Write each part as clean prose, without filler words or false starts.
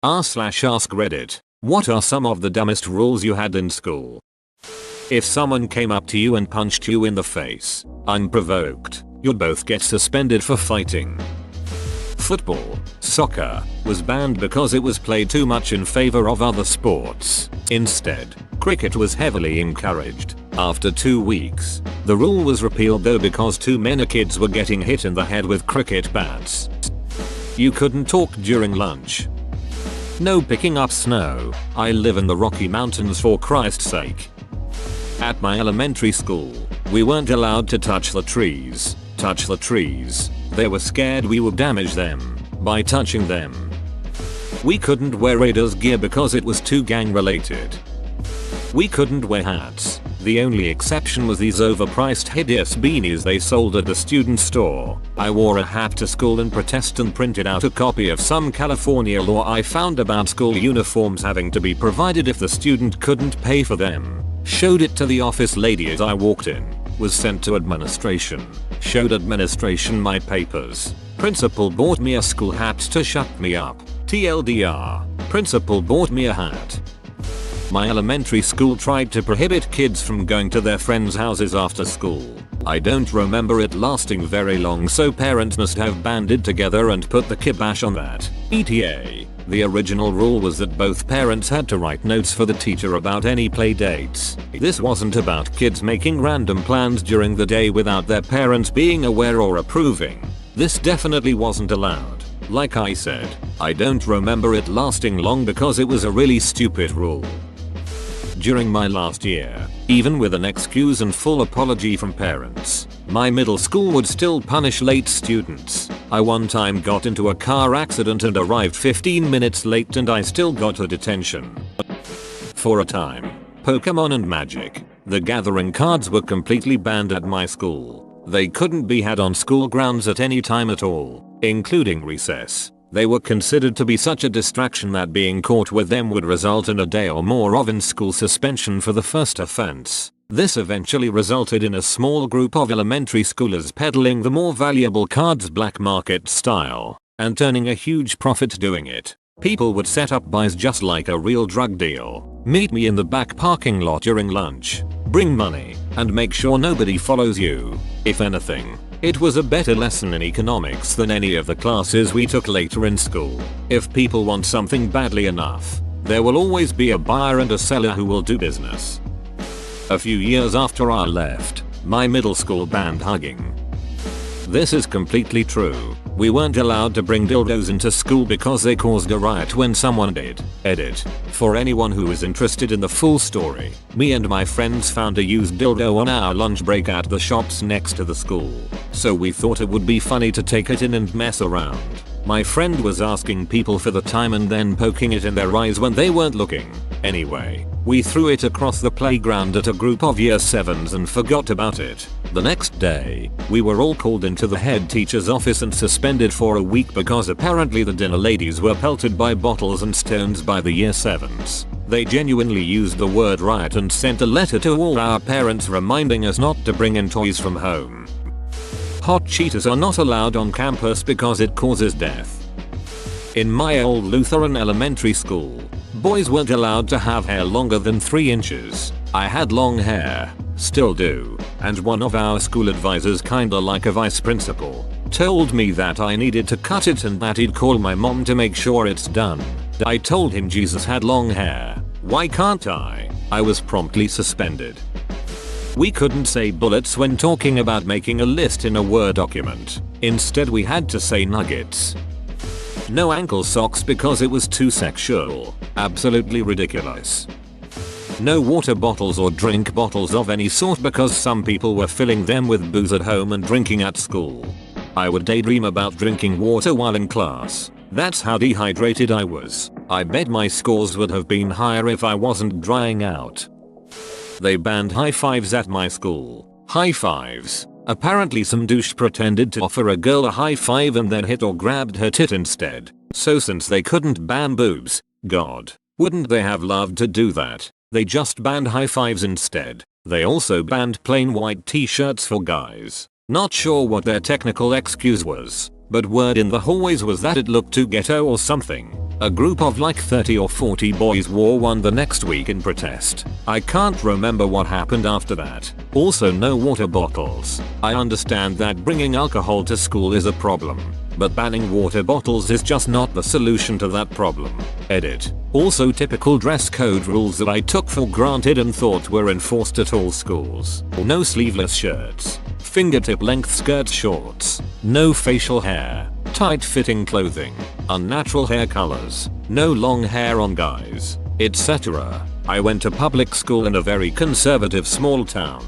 r/AskReddit. What are some of the dumbest rules you had in school? If someone came up to you and punched you in the face, unprovoked, you'd both get suspended for fighting. Football, soccer, was banned because it was played too much in favor of other sports. Instead, cricket was heavily encouraged. After 2 weeks, the rule was repealed though because too many kids were getting hit in the head with cricket bats. You couldn't talk during lunch. No picking up snow. I live in the Rocky Mountains for Christ's sake. At my elementary school, we weren't allowed to touch the trees. They were scared we would damage them by touching them. We couldn't wear raiders gear because it was too gang related. We couldn't wear hats. The only exception was these overpriced hideous beanies they sold at the student store. I wore a hat to school in protest and printed out a copy of some California law I found about school uniforms having to be provided if the student couldn't pay for them. Showed it to the office lady as I walked in. Was sent to administration. Showed administration my papers. Principal bought me a school hat to shut me up. TLDR. Principal bought me a hat. My elementary school tried to prohibit kids from going to their friends' houses after school. I don't remember it lasting very long, so parents must have banded together and put the kibosh on that. ETA. The original rule was that both parents had to write notes for the teacher about any play dates. This wasn't about kids making random plans during the day without their parents being aware or approving. This definitely wasn't allowed. Like I said, I don't remember it lasting long because it was a really stupid rule. During my last year, even with an excuse and full apology from parents, my middle school would still punish late students. I one time got into a car accident and arrived 15 minutes late and I still got a detention. For a time, Pokemon and Magic, the Gathering cards were completely banned at my school. They couldn't be had on school grounds at any time at all, including recess. They were considered to be such a distraction that being caught with them would result in a day or more of in-school suspension for the first offense. This eventually resulted in a small group of elementary schoolers peddling the more valuable cards black market style and turning a huge profit doing it. People would set up buys just like a real drug deal. Meet me in the back parking lot during lunch. Bring money and make sure nobody follows you. If anything, it was a better lesson in economics than any of the classes we took later in school. If people want something badly enough, there will always be a buyer and a seller who will do business. A few years after I left, my middle school banned hugging. This is completely true. We weren't allowed to bring dildos into school because they caused a riot when someone did. Edit. For anyone who is interested in the full story, me and my friends found a used dildo on our lunch break at the shops next to the school. So we thought it would be funny to take it in and mess around. My friend was asking people for the time and then poking it in their eyes when they weren't looking. Anyway, we threw it across the playground at a group of year 7s and forgot about it. The next day, we were all called into the head teacher's office and suspended for a week because apparently the dinner ladies were pelted by bottles and stones by the year 7s. They genuinely used the word riot and sent a letter to all our parents reminding us not to bring in toys from home. Hot Cheetos are not allowed on campus because it causes death. In my old Lutheran elementary school, boys weren't allowed to have hair longer than 3 inches. I had long hair, still do, and one of our school advisors, kinda like a vice principal, told me that I needed to cut it and that he'd call my mom to make sure it's done. I told him Jesus had long hair. Why can't I? I was promptly suspended. We couldn't say bullets when talking about making a list in a Word document. Instead we had to say nuggets. No ankle socks because it was too sexual. Absolutely ridiculous. No water bottles or drink bottles of any sort because some people were filling them with booze at home and drinking at school. I would daydream about drinking water while in class. That's how dehydrated I was. I bet my scores would have been higher if I wasn't drying out. They banned high fives at my school. High fives. Apparently some douche pretended to offer a girl a high five and then hit or grabbed her tit instead. So since they couldn't ban boobs, God, wouldn't they have loved to do that? They just banned high fives instead. They also banned plain white t-shirts for guys. Not sure what their technical excuse was. but word in the hallways was that it looked too ghetto or something. A group of like 30 or 40 boys wore one the next week in protest. I can't remember what happened after that. Also no water bottles. I understand that bringing alcohol to school is a problem, but banning water bottles is just not the solution to that problem. Edit. Also typical dress code rules that I took for granted and thought were enforced at all schools. No sleeveless shirts. Fingertip length skirts shorts. No facial hair. Tight fitting clothing. Unnatural hair colors. No long hair on guys. Etc. I went to public school in a very conservative small town.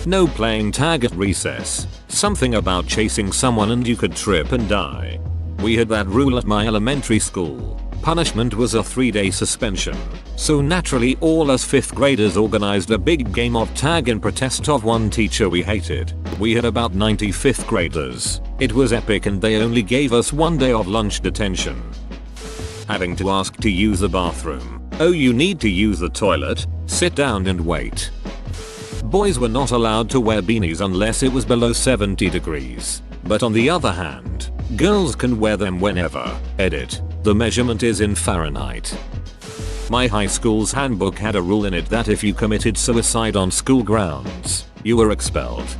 No playing tag at recess. Something about chasing someone and you could trip and die. We had that rule at my elementary school. Punishment was a 3-day suspension. So naturally all us 5th graders organized a big game of tag in protest of one teacher we hated. We had about 90 5th graders. It was epic and they only gave us 1 day of lunch detention. Having to ask to use the bathroom. Oh, you need to use the toilet? Sit down and wait. Boys were not allowed to wear beanies unless it was below 70 degrees. But on the other hand, girls can wear them whenever. Edit. The measurement is in Fahrenheit. My high school's handbook had a rule in it that if you committed suicide on school grounds, you were expelled.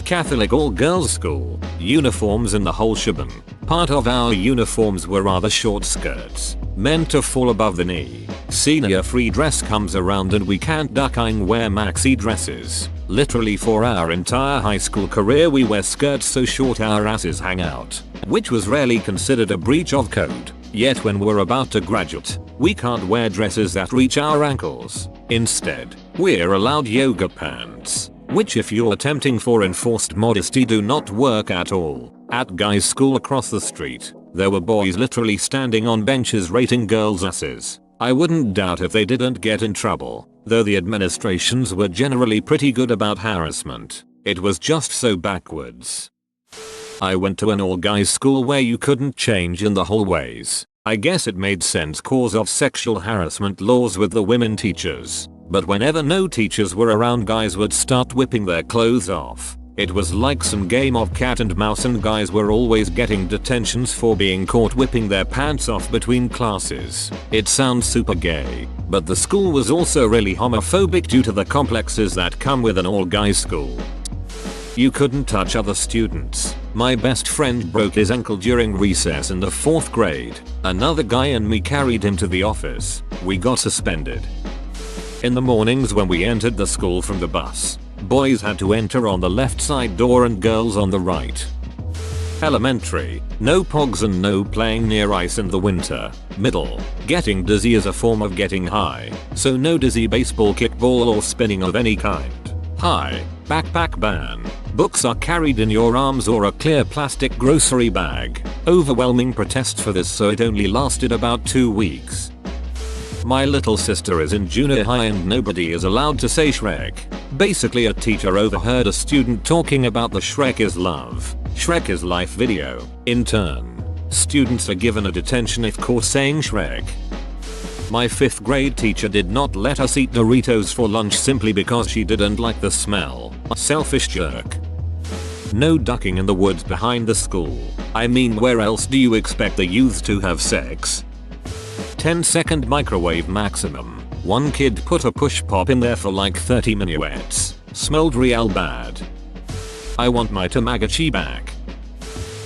Catholic all-girls school, uniforms in the whole shebang. Part of our uniforms were rather short skirts, meant to fall above the knee. Senior free dress comes around and we can't duck and wear maxi dresses. Literally for our entire high school career we wear skirts so short our asses hang out, which was rarely considered a breach of code. Yet when we're about to graduate, we can't wear dresses that reach our ankles. Instead, we're allowed yoga pants, which if you're attempting for enforced modesty do not work at all. At guys' school across the street, there were boys literally standing on benches rating girls' asses. I wouldn't doubt if they didn't get in trouble, though the administrations were generally pretty good about harassment. It was just so backwards. I went to an all-guys school where you couldn't change in the hallways. I guess it made sense cause of sexual harassment laws with the women teachers. But whenever no teachers were around guys would start whipping their clothes off. It was like some game of cat and mouse and guys were always getting detentions for being caught whipping their pants off between classes. It sounds super gay, but the school was also really homophobic due to the complexes that come with an all-guys school. You couldn't touch other students. My best friend broke his ankle during recess in the 4th grade. Another guy and me carried him to the office. We got suspended. In the mornings when we entered the school from the bus, boys had to enter on the left side door and girls on the right. Elementary, no pogs and no playing near ice in the winter. Middle, getting dizzy is a form of getting high, so no dizzy baseball, kickball or spinning of any kind. High, backpack ban. Books are carried in your arms or a clear plastic grocery bag. Overwhelming protest for this, so it only lasted about 2 weeks. My little sister is in junior high and nobody is allowed to say Shrek. Basically a teacher overheard a student talking about the Shrek is love, Shrek is life video. In turn, students are given a detention if caught saying Shrek. My 5th grade teacher did not let us eat Doritos for lunch simply because she didn't like the smell. A selfish jerk. No ducking in the woods behind the school. I mean, where else do you expect the youths to have sex? 10-second microwave maximum. One kid put a push pop in there for like 30 minuets. Smelled real bad. I want my Tamagotchi back.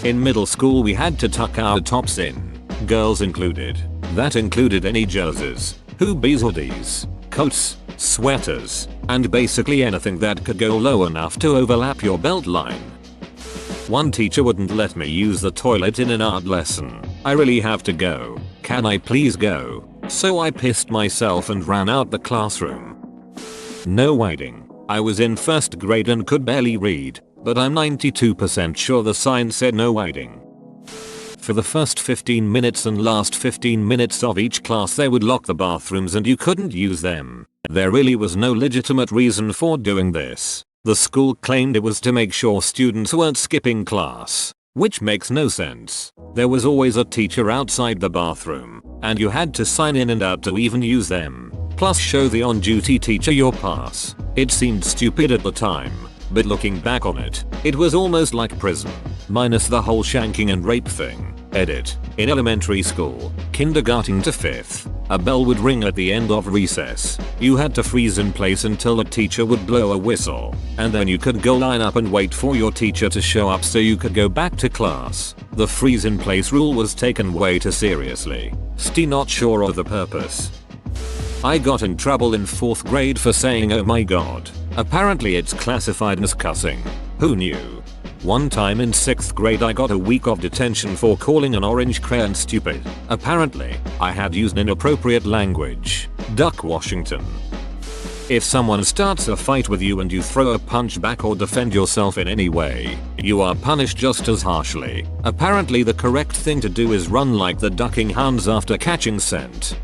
In middle school we had to tuck our tops in, girls included. That included any jerseys, hoodies, hoodies, coats, sweaters, and basically anything that could go low enough to overlap your belt line. One teacher wouldn't let me use the toilet in an art lesson. I really have to go. Can I please go? So I pissed myself and ran out the classroom. No waiting. I was in 1st grade and could barely read, but I'm 92% sure the sign said no waiting. For the first 15 minutes and last 15 minutes of each class they would lock the bathrooms and you couldn't use them. There really was no legitimate reason for doing this. The school claimed it was to make sure students weren't skipping class, which makes no sense. There was always a teacher outside the bathroom, and you had to sign in and out to even use them, plus show the on-duty teacher your pass. It seemed stupid at the time, But looking back on it, it was almost like prison. Minus the whole shanking and rape thing. Edit. In elementary school, kindergarten to 5th, a bell would ring at the end of recess. You had to freeze in place until a teacher would blow a whistle, and then you could go line up and wait for your teacher to show up so you could go back to class. The freeze in place rule was taken way too seriously. Still not sure of the purpose. I got in trouble in 4th grade for saying oh my god. Apparently it's classified as cussing. Who knew? One time in 6th grade I got a week of detention for calling an orange crayon stupid. Apparently, I had used inappropriate language. Duck Washington. If someone starts a fight with you and you throw a punch back or defend yourself in any way, you are punished just as harshly. Apparently the correct thing to do is run like the ducking hounds after catching scent.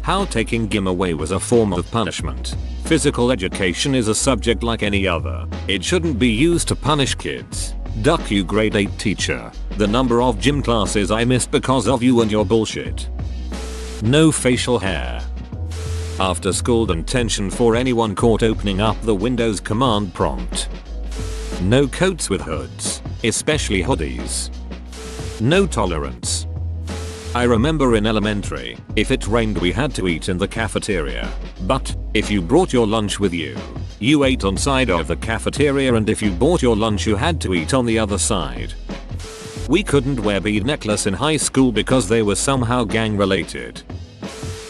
How taking gym away was a form of punishment. Physical education is a subject like any other. It shouldn't be used to punish kids. Duck you grade 8 teacher. The number of gym classes I missed because of you and your bullshit. No facial hair. After school detention for anyone caught opening up the Windows command prompt. No coats with hoods, especially hoodies. No tolerance. I remember in elementary, if it rained we had to eat in the cafeteria. But, if you brought your lunch with you, you ate on side of the cafeteria, and if you bought your lunch you had to eat on the other side. We couldn't wear bead necklace in high school because they were somehow gang related.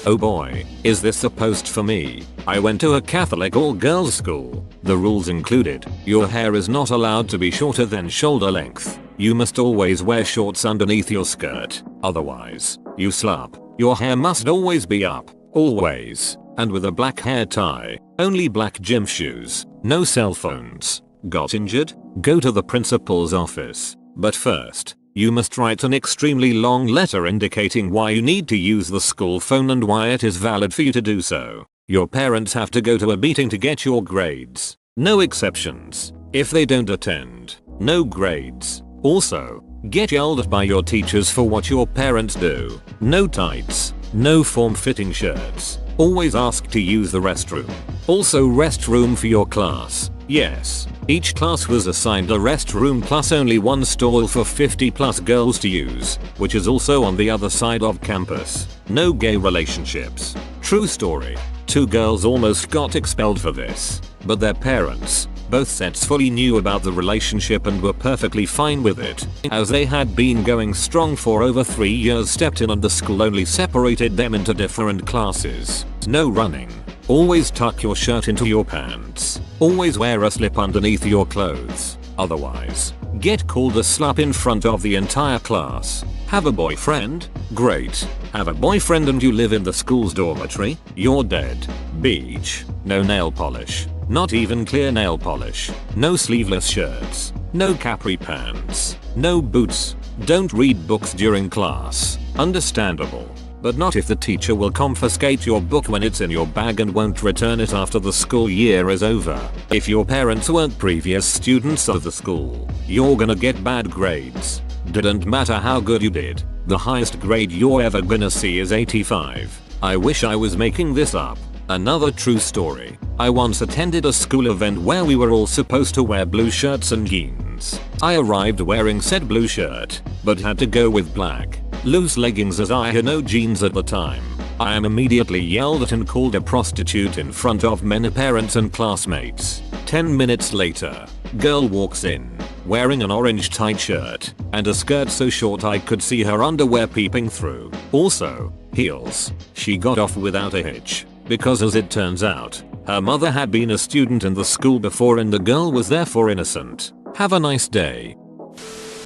Oh boy, is this a post for me? I went to a Catholic all-girls school. The rules included, your hair is not allowed to be shorter than shoulder length. You must always wear shorts underneath your skirt, otherwise, you slap. Your hair must always be up, always, and with a black hair tie, only black gym shoes, no cell phones. Got injured? Go to the principal's office. But first, you must write an extremely long letter indicating why you need to use the school phone and why it is valid for you to do so. Your parents have to go to a meeting to get your grades. No exceptions. If they don't attend, no grades. Also, get yelled at by your teachers for what your parents do. No tights. No form-fitting shirts. Always ask to use the restroom. Also restroom for your class. Yes, each class was assigned a restroom plus only one stall for 50 plus girls to use, which is also on the other side of campus. No gay relationships. True story. 2 girls almost got expelled for this, but their parents, both sets fully knew about the relationship and were perfectly fine with it, as they had been going strong for over 3 years. Stepped in and the school only separated them into different classes. No running. Always tuck your shirt into your pants. Always wear a slip underneath your clothes. Otherwise, get called a slap in front of the entire class. Have a boyfriend? Great. Have a boyfriend and you live in the school's dormitory? You're dead. Beach. No nail polish. Not even clear nail polish. No sleeveless shirts. No capri pants. No boots. Don't read books during class. Understandable. But not if the teacher will confiscate your book when it's in your bag and won't return it after the school year is over. If your parents weren't previous students of the school, you're gonna get bad grades. Didn't matter how good you did. The highest grade you're ever gonna see is 85. I wish I was making this up. Another true story. I once attended a school event where we were all supposed to wear blue shirts and jeans. I arrived wearing said blue shirt, but had to go with black, loose leggings as I had no jeans at the time. I am immediately yelled at and called a prostitute in front of many parents and classmates. 10 minutes later, girl walks in, wearing an orange tight shirt, and a skirt so short I could see her underwear peeping through. Also, heels. She got off without a hitch. Because as it turns out, her mother had been a student in the school before and the girl was therefore innocent. Have a nice day.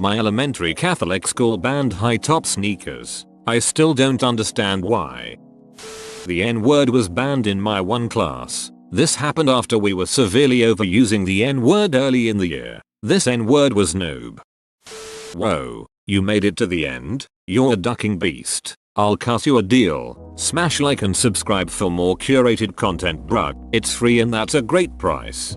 My elementary Catholic school banned high-top sneakers. I still don't understand why. The N-word was banned in my one class. This happened after we were severely overusing the N-word early in the year. This N-word was noob. Whoa, you made it to the end? You're a ducking beast. I'll cut you a deal. Smash like and subscribe for more curated content, bruh. It's free and that's a great price.